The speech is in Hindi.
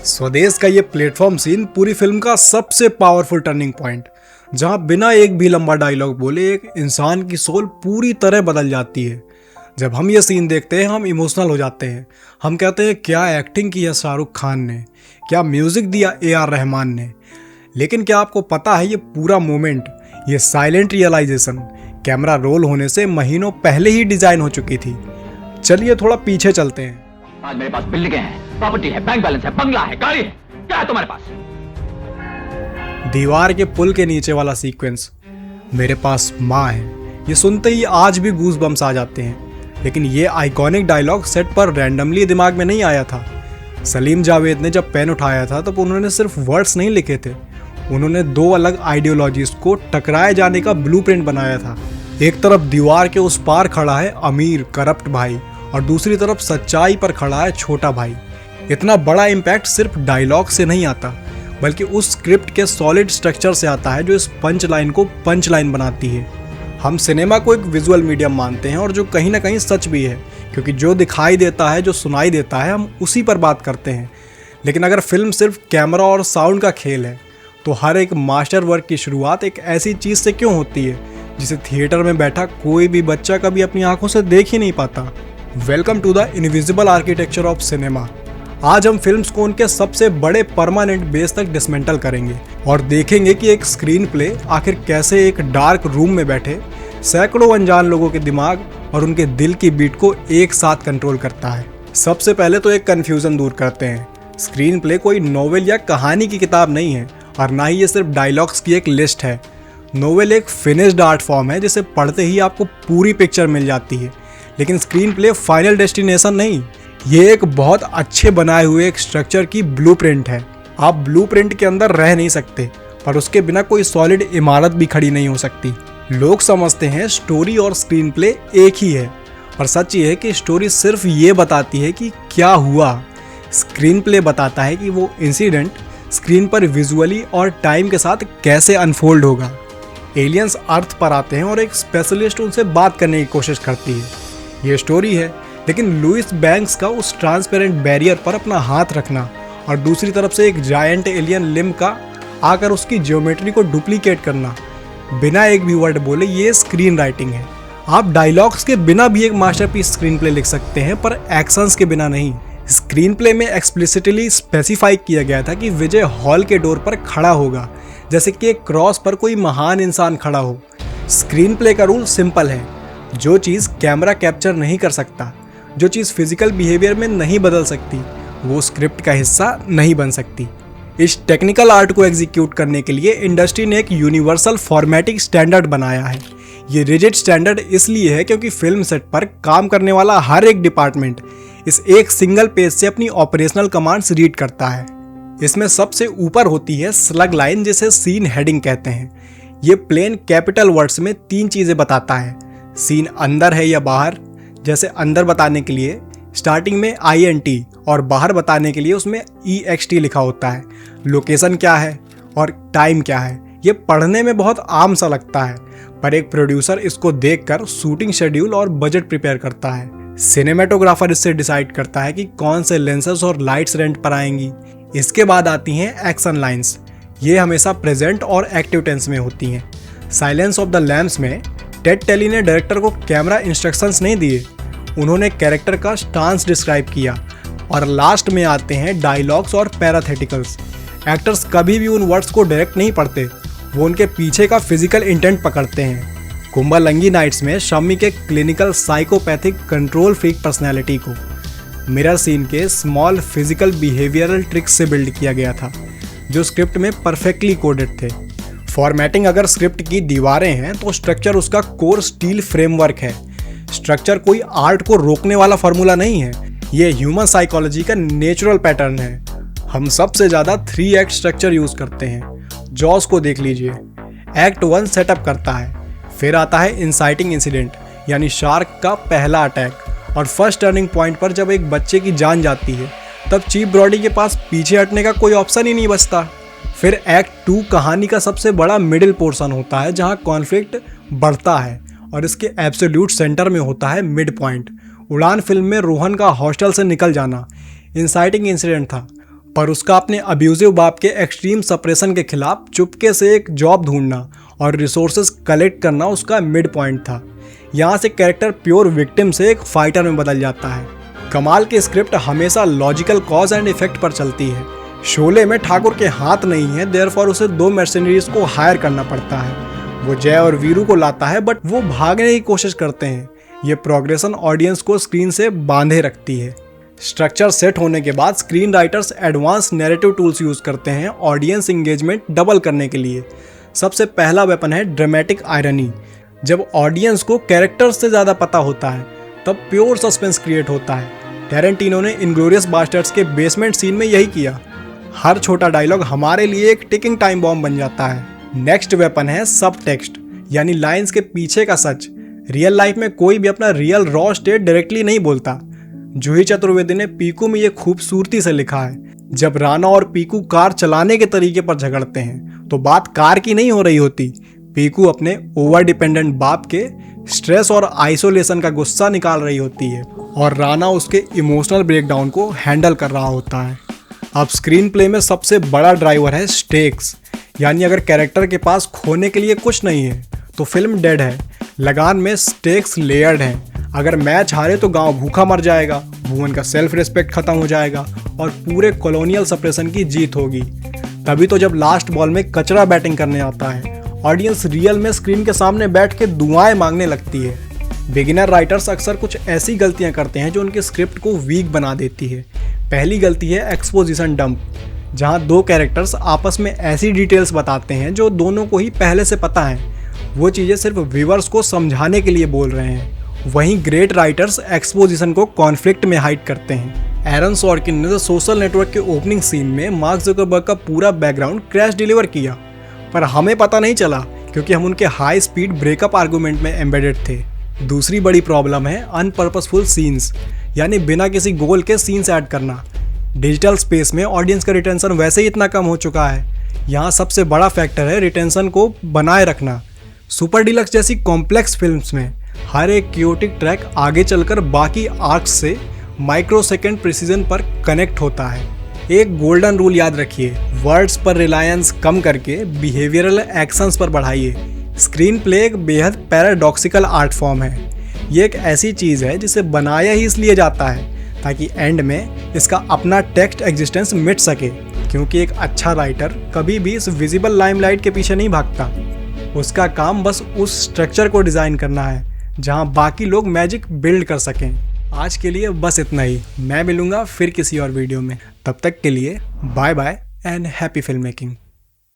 स्वदेश का ये प्लेटफॉर्म सीन पूरी फिल्म का सबसे पावरफुल टर्निंग पॉइंट, जहां बिना एक भी लंबा डायलॉग बोले एक इंसान की सोल पूरी तरह बदल जाती है। जब हम ये सीन देखते हैं हम इमोशनल हो जाते हैं। हम कहते हैं क्या एक्टिंग की है शाहरुख खान ने, क्या म्यूजिक दिया AR रहमान ने। लेकिन क्या आपको पता है ये पूरा मोमेंट, ये साइलेंट रियलाइजेशन कैमरा रोल होने से महीनों पहले ही डिजाइन हो चुकी थी। चलिए थोड़ा पीछे चलते हैं। आज मेरे पास बिल्डिंगें हैं, प्रॉपर्टी है, बैंक बैलेंस है, बंगला है, गाड़ी है, क्या है तुम्हारे पास? दीवार के पुल के नीचे वाला सीक्वेंस, मेरे पास माँ है, ये सुनते ही आज भी गूज बम्स आ जाते हैं। लेकिन ये आइकॉनिक डायलॉग सेट पर रैंडमली दिमाग में नहीं आया था। सलीम जावेद ने जब पेन उठाया था तब उन्होंने सिर्फ वर्ड्स नहीं लिखे थे, उन्होंने दो अलग आइडियोलॉजीज को टकराए जाने का ब्लूप्रिंट बनाया था। एक तरफ दीवार के उस पार खड़ा है अमीर करप्ट भाई और दूसरी तरफ सच्चाई पर खड़ा है छोटा भाई। इतना बड़ा इम्पैक्ट सिर्फ डायलॉग से नहीं आता, बल्कि उस स्क्रिप्ट के सॉलिड स्ट्रक्चर से आता है जो इस पंच लाइन को पंच लाइन बनाती है। हम सिनेमा को एक विजुअल मीडियम मानते हैं और जो कहीं ना कहीं सच भी है, क्योंकि जो दिखाई देता है, जो सुनाई देता है, हम उसी पर बात करते हैं। लेकिन अगर फिल्म सिर्फ कैमरा और साउंड का खेल है तो हर एक मास्टर वर्क की शुरुआत एक ऐसी चीज़ से क्यों होती है जिसे थिएटर में बैठा कोई भी बच्चा कभी अपनी आंखों से देख ही नहीं पाता। Welcome to the invisible architecture of cinema. आज हम फिल्म्स को उनके सबसे बड़े परमानेंट बेस तक डिसमेंटल करेंगे और देखेंगे कि एक स्क्रीन प्ले आखिर कैसे एक डार्क रूम में बैठे सैकड़ों अनजान लोगों के दिमाग और उनके दिल की बीट को एक साथ कंट्रोल करता है। सबसे पहले तो एक कन्फ्यूजन दूर करते हैं। स्क्रीन प्ले कोई नोवेल या कहानी की किताब नहीं है और ना ही ये सिर्फ डायलॉग्स की एक लिस्ट है। नोवेल एक फिनिश्ड आर्ट फॉर्म है जिसे पढ़ते ही आपको पूरी पिक्चर मिल जाती है, लेकिन स्क्रीन प्ले फाइनल डेस्टिनेशन नहीं, ये एक बहुत अच्छे बनाए हुए एक स्ट्रक्चर की ब्लूप्रिंट है। आप ब्लूप्रिंट के अंदर रह नहीं सकते, पर उसके बिना कोई सॉलिड इमारत भी खड़ी नहीं हो सकती। लोग समझते हैं स्टोरी और स्क्रीन प्ले एक ही है, और सच ये है कि स्टोरी सिर्फ ये बताती है कि क्या हुआ, स्क्रीन प्ले बताता है कि वो इंसिडेंट स्क्रीन पर विजुअली और टाइम के साथ कैसे अनफोल्ड होगा। एलियंस अर्थ पर आते हैं और एक स्पेशलिस्ट उनसे बात करने की कोशिश करती है, ये स्टोरी है। लेकिन लुइस बैंक्स का उस ट्रांसपेरेंट बैरियर पर अपना हाथ रखना और दूसरी तरफ से एक जायंट एलियन लिम्ब का आकर उसकी ज्योमेट्री को डुप्लीकेट करना बिना एक भी वर्ड बोले, ये स्क्रीन राइटिंग है। आप डायलॉग्स के बिना भी एक मास्टरपीस स्क्रीन प्ले लिख सकते हैं, पर एक्शंस के बिना नहीं। स्क्रीन प्ले में एक्सप्लिसिटली स्पेसिफाई किया गया था कि विजय हॉल के डोर पर खड़ा होगा जैसे कि एक क्रॉस पर कोई महान इंसान खड़ा हो। स्क्रीन प्ले का रूल सिंपल है, जो चीज़ कैमरा कैप्चर नहीं कर सकता, जो चीज़ फिजिकल बिहेवियर में नहीं बदल सकती, वो स्क्रिप्ट का हिस्सा नहीं बन सकती। इस टेक्निकल आर्ट को एग्जीक्यूट करने के लिए इंडस्ट्री ने एक यूनिवर्सल फॉर्मेटिंग स्टैंडर्ड बनाया है। ये रिजिड स्टैंडर्ड इसलिए है क्योंकि फिल्म सेट पर काम करने वाला हर एक डिपार्टमेंट इस एक सिंगल पेज से अपनी ऑपरेशनल कमांड्स रीड करता है। इसमें सबसे ऊपर होती है स्लग लाइन, जिसे सीन हेडिंग कहते हैं। ये प्लेन कैपिटल वर्ड्स में 3 चीज़ें बताता है। सीन अंदर है या बाहर, जैसे अंदर बताने के लिए स्टार्टिंग में INT और बाहर बताने के लिए उसमें EXT लिखा होता है। लोकेशन क्या है और टाइम क्या है, ये पढ़ने में बहुत आम सा लगता है, पर एक प्रोड्यूसर इसको देखकर शूटिंग शेड्यूल और बजट प्रिपेयर करता है। सिनेमेटोग्राफर इससे डिसाइड करता है कि कौन से लेंसेज और लाइट्स रेंट पर आएंगी। इसके बाद आती हैं एक्शन लाइंस, ये हमेशा प्रेजेंट और एक्टिव टेंस में होती हैं। साइलेंस ऑफ द लैम्प्स में टेड टेली ने डायरेक्टर को कैमरा इंस्ट्रक्शंस नहीं दिए, उन्होंने कैरेक्टर का स्टांस डिस्क्राइब किया। और लास्ट में आते हैं डायलॉग्स और पैराथेटिकल्स। एक्टर्स कभी भी उन वर्ड्स को डायरेक्ट नहीं पढ़ते, वो उनके पीछे का फिजिकल इंटेंट पकड़ते हैं। कुंबालंगी नाइट्स में शम्मी के clinical psychopathic control freak personality को मिरर सीन के स्मॉल फिजिकल बिहेवियरल ट्रिक्स से बिल्ड किया गया था, जो स्क्रिप्ट में परफेक्टली कोडेड थे। फॉर्मेटिंग अगर स्क्रिप्ट की दीवारें हैं तो स्ट्रक्चर उसका कोर स्टील फ्रेमवर्क है। स्ट्रक्चर कोई आर्ट को रोकने वाला फार्मूला नहीं है, ये ह्यूमन साइकोलॉजी का नेचुरल पैटर्न है। हम सबसे ज़्यादा 3 एक्ट स्ट्रक्चर यूज़ करते हैं। जॉस को देख लीजिए, एक्ट 1 सेटअप करता है, फिर आता है इंसाइटिंग इंसिडेंट यानी शार्क का पहला अटैक, और फर्स्ट टर्निंग पॉइंट पर जब एक बच्चे की जान जाती है तब चीफ ब्रॉडी के पास पीछे हटने का कोई ऑप्शन ही नहीं बचता। फिर एक्ट 2 कहानी का सबसे बड़ा मिडिल पोर्शन होता है जहां कॉन्फ्लिक्ट बढ़ता है और इसके एब्सोल्यूट सेंटर में होता है मिड पॉइंट। उड़ान फिल्म में रोहन का हॉस्टल से निकल जाना इंसाइटिंग इंसिडेंट था, पर उसका अपने अब्यूजिव बाप के एक्सट्रीम सप्रेशन के खिलाफ चुपके से एक जॉब ढूंढना और रिसोर्सेज कलेक्ट करना उसका मिड पॉइंट था। यहाँ से कैरेक्टर प्योर विक्टिम से एक फाइटर में बदल जाता है। कमाल की स्क्रिप्ट हमेशा लॉजिकल कॉज एंड इफेक्ट पर चलती है। शोले में ठाकुर के हाथ नहीं है, देयरफॉर उसे 2 मर्सेनरीज को हायर करना पड़ता है। वो जय और वीरू को लाता है बट वो भागने की कोशिश करते हैं। ये प्रोग्रेशन ऑडियंस को स्क्रीन से बांधे रखती है। स्ट्रक्चर सेट होने के बाद screen writers advance narrative tools use करते हैं ऑडियंस इंगेजमेंट डबल करने के लिए। सबसे पहला वेपन है ड्रामेटिक आयरनी। जब ऑडियंस को कैरेक्टर्स से ज़्यादा पता होता है तब प्योर सस्पेंस क्रिएट होता है। टैरेंटिनो ने इनग्लोरियस बास्टर्ड्स के बेसमेंट सीन में यही किया। हर छोटा डायलॉग हमारे लिए एक टिकिंग टाइम बॉम्ब बन जाता है। नेक्स्ट वेपन है सब टेक्स्ट, यानी लाइंस के पीछे का सच। रियल लाइफ में कोई भी अपना रियल रॉ स्टेट डायरेक्टली नहीं बोलता। जूही चतुर्वेदी ने पीकू में ये खूबसूरती से लिखा है। जब राणा और पीकू कार चलाने के तरीके पर झगड़ते हैं तो बात कार की नहीं हो रही होती। पीकू अपने ओवर डिपेंडेंट बाप के स्ट्रेस और आइसोलेशन का गुस्सा निकाल रही होती है और राणा उसके इमोशनल ब्रेकडाउन को हैंडल कर रहा होता है। अब स्क्रीन प्ले में सबसे बड़ा ड्राइवर है स्टेक्स, यानी अगर कैरेक्टर के पास खोने के लिए कुछ नहीं है तो फिल्म डेड है। लगान में स्टेक्स लेयर्ड हैं। अगर मैच हारे तो गांव भूखा मर जाएगा, भुवन का सेल्फ रिस्पेक्ट खत्म हो जाएगा और पूरे कॉलोनियल सप्रेशन की जीत होगी। तभी तो जब लास्ट बॉल में कचरा बैटिंग करने आता है ऑडियंस रियल में स्क्रीन के सामने बैठ के दुआएं मांगने लगती है। बिगिनर राइटर्स अक्सर कुछ ऐसी गलतियां करते हैं जो उनके स्क्रिप्ट को वीक बना देती है। पहली गलती है एक्सपोजिशन डंप, जहां 2 कैरेक्टर्स आपस में ऐसी डिटेल्स बताते हैं जो दोनों को ही पहले से पता है। वो चीज़ें सिर्फ व्यूअर्स को समझाने के लिए बोल रहे हैं। वहीं ग्रेट राइटर्स एक्सपोजिशन को कॉन्फ्लिक्ट में हाइड करते हैं। एरन सॉर्किन ने द सोशल नेटवर्क के ओपनिंग सीन में मार्क जुकरबर्ग का पूरा बैकग्राउंड क्रैश डिलीवर किया, पर हमें पता नहीं चला क्योंकि हम उनके हाई स्पीड ब्रेकअप आर्गूमेंट में एम्बेडेड थे। दूसरी बड़ी प्रॉब्लम है अनपर्पसफुल सीन्स, यानी बिना किसी गोल के सीन्स ऐड करना। डिजिटल स्पेस में ऑडियंस का रिटेंशन वैसे ही इतना कम हो चुका है, यहाँ सबसे बड़ा फैक्टर है रिटेंशन को बनाए रखना। सुपर डिलक्स जैसी कॉम्प्लेक्स फिल्म्स में हर एक क्योटिक ट्रैक आगे चलकर बाकी आर्क्स से माइक्रो सेकेंड प्रिसीजन पर कनेक्ट होता है। एक गोल्डन रूल याद रखिए, वर्ड्स पर रिलायंस कम करके बिहेवियरल एक्शंस पर बढ़ाइए। स्क्रीन प्ले एक बेहद पैराडॉक्सिकल आर्ट फॉर्म है। ये एक ऐसी चीज़ है जिसे बनाया ही इसलिए जाता है ताकि एंड में इसका अपना टेक्स्ट एग्जिस्टेंस मिट सके, क्योंकि एक अच्छा राइटर कभी भी इस विजिबल लाइमलाइट के पीछे नहीं भागता। उसका काम बस उस स्ट्रक्चर को डिज़ाइन करना है जहां बाकी लोग मैजिक बिल्ड कर सकें। आज के लिए बस इतना ही। मैं मिलूंगा फिर किसी और वीडियो में। तब तक के लिए bye bye and happy film making.